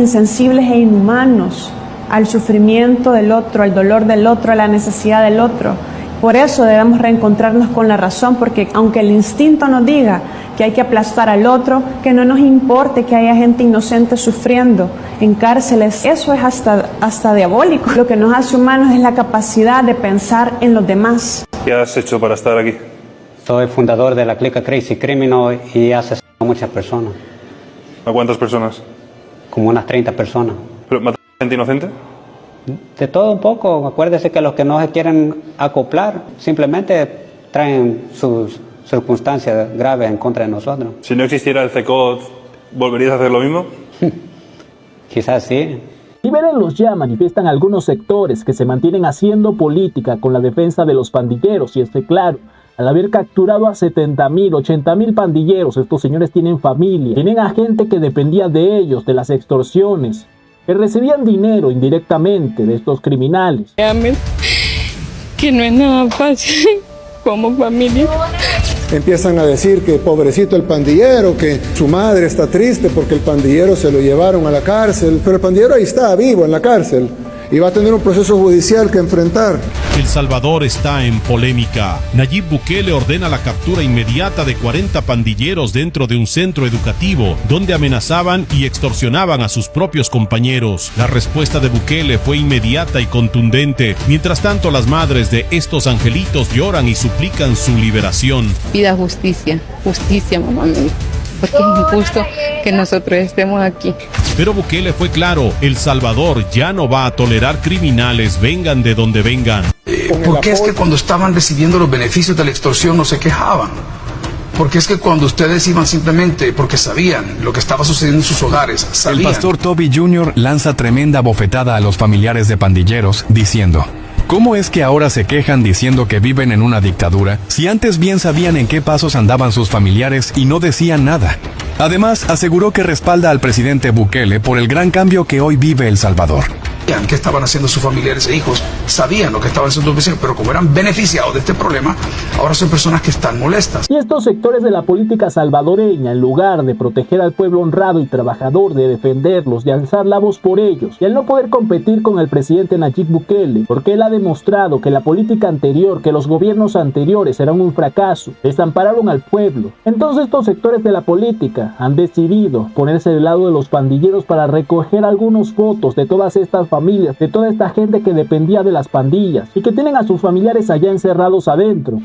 insensibles e inhumanos al sufrimiento del otro, al dolor del otro, a la necesidad del otro. Por eso debemos reencontrarnos con la razón, porque aunque el instinto nos diga que hay que aplastar al otro, que no nos importe que haya gente inocente sufriendo en cárceles, eso es hasta diabólico. Lo que nos hace humanos es la capacidad de pensar en los demás. ¿Qué has hecho para estar aquí? Soy fundador de la clica Crazy Criminal y he asesinado a muchas personas. ¿A cuántas personas? Como unas 30 personas. ¿Pero matas a gente inocente? De todo un poco. Acuérdese que los que no se quieren acoplar simplemente traen sus circunstancias graves en contra de nosotros. Si no existiera el CECOT, ¿volverías a hacer lo mismo? Quizás sí. Libérenlos ya, manifiestan algunos sectores que se mantienen haciendo política con la defensa de los pandilleros. Y claro, al haber capturado a 70,000, 80,000 pandilleros, estos señores tienen familia, tienen a gente que dependía de ellos, de las extorsiones, que recibían dinero indirectamente de estos criminales. Que no es nada fácil como familia. Empiezan a decir que pobrecito el pandillero, que su madre está triste porque el pandillero se lo llevaron a la cárcel, pero el pandillero ahí está, vivo en la cárcel, y va a tener un proceso judicial que enfrentar. El Salvador está en polémica. Nayib Bukele ordena la captura inmediata de 40 pandilleros dentro de un centro educativo, donde amenazaban y extorsionaban a sus propios compañeros. La respuesta de Bukele fue inmediata y contundente. Mientras tanto, las madres de estos angelitos lloran y suplican su liberación. Pida justicia, justicia, mamá me dijo, porque es injusto que nosotros estemos aquí. Pero Bukele fue claro, El Salvador ya no va a tolerar criminales, vengan de donde vengan. ¿Por qué es que cuando estaban recibiendo los beneficios de la extorsión no se quejaban? Porque es que cuando ustedes iban simplemente porque sabían lo que estaba sucediendo en sus hogares, sabían. El pastor Toby Jr. lanza tremenda bofetada a los familiares de pandilleros, diciendo: ¿cómo es que ahora se quejan diciendo que viven en una dictadura, si antes bien sabían en qué pasos andaban sus familiares y no decían nada? Además, aseguró que respalda al presidente Bukele por el gran cambio que hoy vive El Salvador. ¿Qué estaban haciendo sus familiares e hijos? Sabían lo que estaban haciendo sus vecinos, pero como eran beneficiados de este problema, ahora son personas que están molestas. Y estos sectores de la política salvadoreña, en lugar de proteger al pueblo honrado y trabajador, de defenderlos, de alzar la voz por ellos, y al no poder competir con el presidente Nayib Bukele, porque él ha demostrado que la política anterior, que los gobiernos anteriores eran un fracaso, desampararon al pueblo. Entonces estos sectores de la política han decidido ponerse del lado de los pandilleros para recoger algunos votos de todas estas familias, de toda esta gente que dependía de las pandillas y que tienen a sus familiares allá encerrados adentro.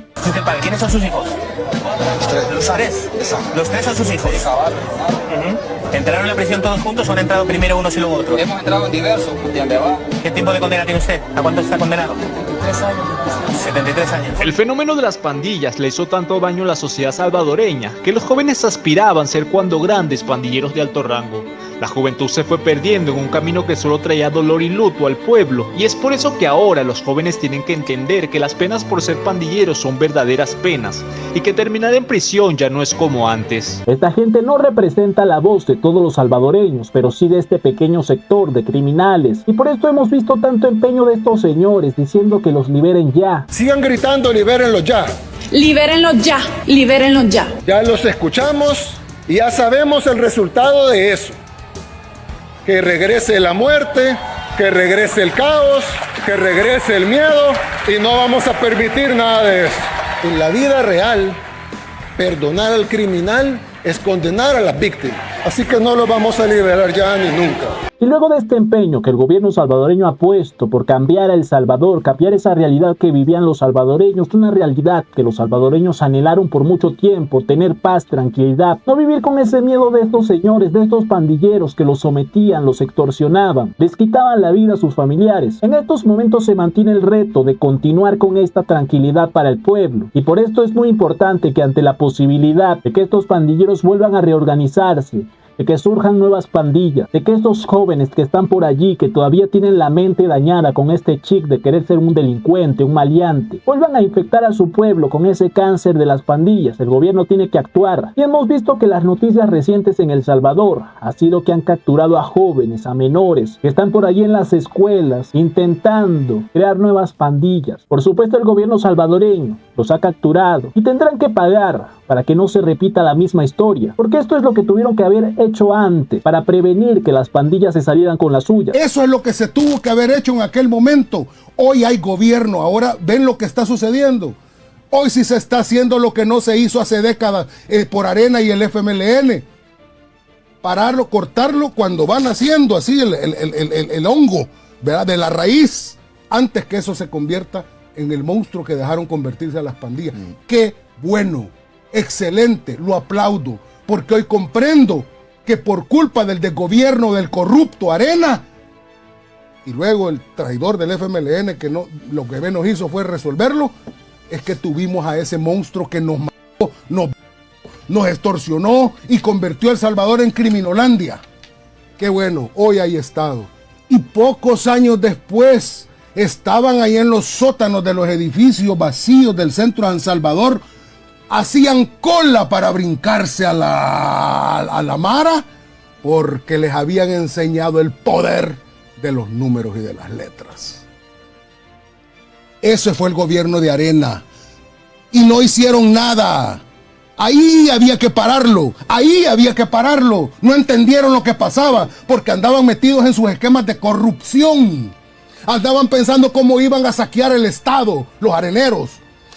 ¿Quiénes son sus hijos? Los tres. Los tres son sus hijos. ¿Entraron en la prisión todos juntos o han entrado primero unos y luego otros? Hemos entrado en diversos. ¿Qué tipo de condena tiene usted? ¿A cuánto está condenado? 73 años. 73 años. El fenómeno de las pandillas le hizo tanto daño a la sociedad salvadoreña que los jóvenes aspiraban a ser cuando grandes pandilleros de alto rango. La juventud se fue perdiendo en un camino que solo traía dolor y luto al pueblo, y es por eso que ahora los jóvenes tienen que entender que las penas por ser pandilleros son verdaderas penas, y que terminar en prisión ya no es como antes. Esta gente no representa la voz de todos los salvadoreños, pero sí de este pequeño sector de criminales, y por esto hemos visto tanto empeño de estos señores diciendo que los liberen ya. Sigan gritando, libérenlos ya. Libérenlos ya, libérenlos ya. Ya los escuchamos y ya sabemos el resultado de eso. Que regrese la muerte, que regrese el caos, que regrese el miedo, y no vamos a permitir nada de eso. En la vida real, perdonar al criminal es condenar a las víctimas. Así que no lo vamos a liberar ya ni nunca. Y luego de este empeño que el gobierno salvadoreño ha puesto por cambiar a El Salvador, cambiar esa realidad que vivían los salvadoreños, una realidad que los salvadoreños anhelaron por mucho tiempo, tener paz, tranquilidad, no vivir con ese miedo de estos señores, de estos pandilleros que los sometían, los extorsionaban, les quitaban la vida a sus familiares. En estos momentos se mantiene el reto de continuar con esta tranquilidad para el pueblo, y por esto es muy importante que ante la posibilidad de que estos pandilleros vuelvan a reorganizarse, de que surjan nuevas pandillas, de que estos jóvenes que están por allí, que todavía tienen la mente dañada con este chip de querer ser un delincuente, un maleante, vuelvan a infectar a su pueblo con ese cáncer de las pandillas. El gobierno tiene que actuar. Y hemos visto que las noticias recientes en El Salvador ha sido que han capturado a jóvenes, a menores, que están por allí en las escuelas intentando crear nuevas pandillas. Por supuesto, el gobierno salvadoreño los ha capturado y tendrán que pagar para que no se repita la misma historia, porque esto es lo que tuvieron que haber hecho antes para prevenir que las pandillas se salieran con las suyas? Eso es lo que se tuvo que haber hecho en aquel momento. Hoy hay gobierno, ahora ven lo que está sucediendo. Hoy sí se está haciendo lo que no se hizo hace décadas por Arena y el FMLN. Pararlo, cortarlo cuando van haciendo así el hongo, ¿verdad?, de la raíz, antes que eso se convierta en el monstruo que dejaron convertirse a las pandillas. ¡Qué bueno! Excelente, lo aplaudo, porque hoy comprendo que por culpa del desgobierno del corrupto Arena y luego el traidor del FMLN, que no, lo que menos hizo fue resolverlo, es que tuvimos a ese monstruo que nos mató, nos extorsionó y convirtió a El Salvador en Criminolandia. Qué bueno, hoy hay Estado. Y pocos años después estaban ahí en los sótanos de los edificios vacíos del centro de San Salvador, hacían cola para brincarse a la mara, porque les habían enseñado el poder de los números y de las letras. Ese fue el gobierno de Arena. Y no hicieron nada. Ahí había que pararlo. Ahí había que pararlo. No entendieron lo que pasaba porque andaban metidos en sus esquemas de corrupción. Andaban pensando cómo iban a saquear el Estado, los areneros.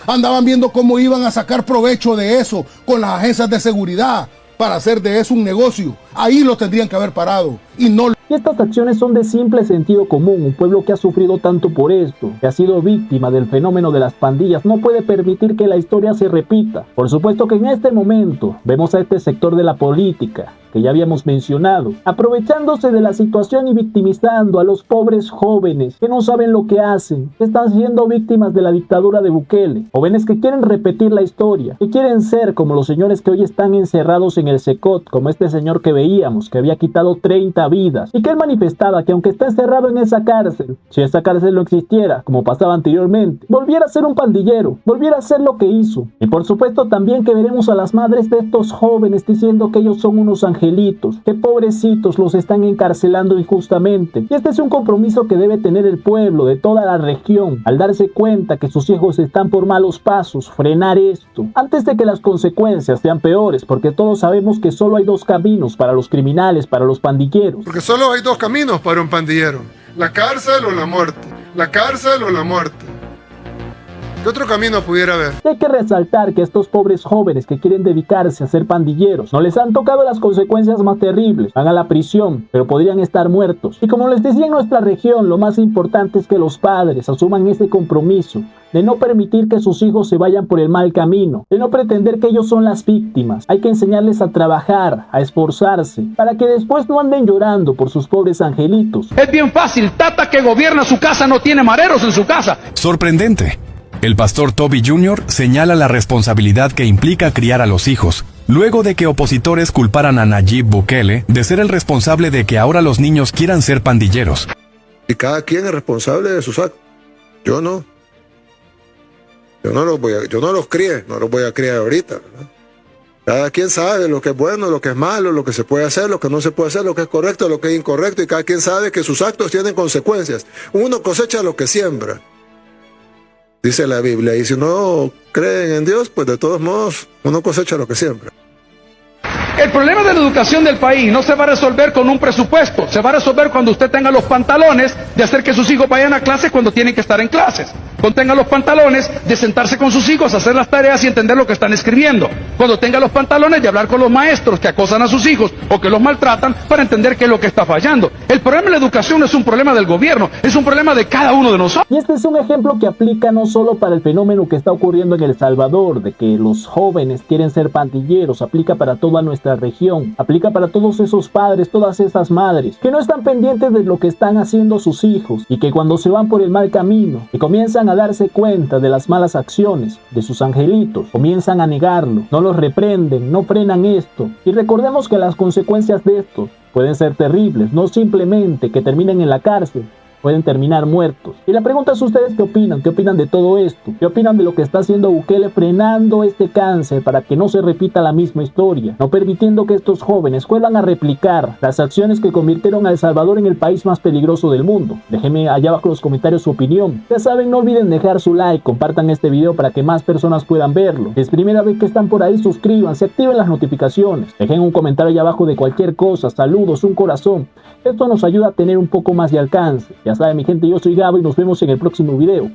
Andaban viendo cómo iban a sacar provecho de eso con las agencias de seguridad para hacer de eso un negocio. Ahí lo tendrían que haber parado y no. Y estas acciones son de simple sentido común. Un pueblo que ha sufrido tanto por esto, que ha sido víctima del fenómeno de las pandillas, no puede permitir que la historia se repita. Por supuesto que en este momento vemos a este sector de la política, que ya habíamos mencionado, aprovechándose de la situación y victimizando a los pobres jóvenes que no saben lo que hacen, que están siendo víctimas de la dictadura de Bukele. Jóvenes que quieren repetir la historia, que quieren ser como los señores que hoy están encerrados en el Secot, como este señor que veíamos, que había quitado 30 vidas, y que él manifestaba que aunque está encerrado en esa cárcel, si esa cárcel no existiera, como pasaba anteriormente, volviera a ser un pandillero, volviera a hacer lo que hizo. Y por supuesto también que veremos a las madres de estos jóvenes diciendo que ellos son unos angelitos, que pobrecitos los están encarcelando injustamente. Y este es un compromiso que debe tener el pueblo de toda la región, al darse cuenta que sus hijos están por malos pasos, frenar esto, antes de que las consecuencias sean peores, porque todos sabemos que solo hay dos caminos para los criminales, para los pandilleros. Porque solo hay dos caminos para un pandillero: la cárcel o la muerte. La cárcel o la muerte. ¿Qué otro camino pudiera haber? Hay que resaltar que estos pobres jóvenes que quieren dedicarse a ser pandilleros no les han tocado las consecuencias más terribles. Van a la prisión, pero podrían estar muertos. Y como les decía en nuestra región, lo más importante es que los padres asuman ese compromiso de no permitir que sus hijos se vayan por el mal camino, de no pretender que ellos son las víctimas. Hay que enseñarles a trabajar, a esforzarse, para que después no anden llorando por sus pobres angelitos. Es bien fácil, Tata que gobierna su casa no tiene mareros en su casa. Sorprendente. El pastor Toby Jr. señala la responsabilidad que implica criar a los hijos, luego de que opositores culparan a Nayib Bukele de ser el responsable de que ahora los niños quieran ser pandilleros. Y cada quien es responsable de sus actos. Yo no. Yo no los crié, no los voy a criar ahorita, ¿verdad? Cada quien sabe lo que es bueno, lo que es malo, lo que se puede hacer, lo que no se puede hacer, lo que es correcto, lo que es incorrecto, y cada quien sabe que sus actos tienen consecuencias. Uno cosecha lo que siembra, dice la Biblia, y si no creen en Dios, pues de todos modos uno cosecha lo que siembra. El problema de la educación del país no se va a resolver con un presupuesto, se va a resolver cuando usted tenga los pantalones de hacer que sus hijos vayan a clases cuando tienen que estar en clases. Cuando tenga los pantalones de sentarse con sus hijos, hacer las tareas y entender lo que están escribiendo. Cuando tenga los pantalones de hablar con los maestros que acosan a sus hijos o que los maltratan para entender qué es lo que está fallando. El problema de la educación no es un problema del gobierno, es un problema de cada uno de nosotros. Y este es un ejemplo que aplica no solo para el fenómeno que está ocurriendo en El Salvador, de que los jóvenes quieren ser pandilleros, aplica para toda nuestra región, aplica para todos esos padres, todas esas madres, que no están pendientes de lo que están haciendo sus hijos, y que cuando se van por el mal camino, y comienzan a darse cuenta de las malas acciones de sus angelitos, comienzan a negarlo, no los reprenden, no frenan esto. Y recordemos que las consecuencias de esto pueden ser terribles, no simplemente que terminen en la cárcel, pueden terminar muertos. Y la pregunta es: ¿ustedes qué opinan? ¿Qué opinan de todo esto? ¿Qué opinan de lo que está haciendo Bukele frenando este cáncer para que no se repita la misma historia? No permitiendo que estos jóvenes vuelvan a replicar las acciones que convirtieron a El Salvador en el país más peligroso del mundo. Déjenme allá abajo en los comentarios su opinión. Ya saben, no olviden dejar su like, compartan este video para que más personas puedan verlo. Si es primera vez que están por ahí, suscríbanse, activen las notificaciones. Dejen un comentario allá abajo de cualquier cosa, saludos, un corazón. Esto nos ayuda a tener un poco más de alcance. Ya saben, mi gente, yo soy Gabo y nos vemos en el próximo video.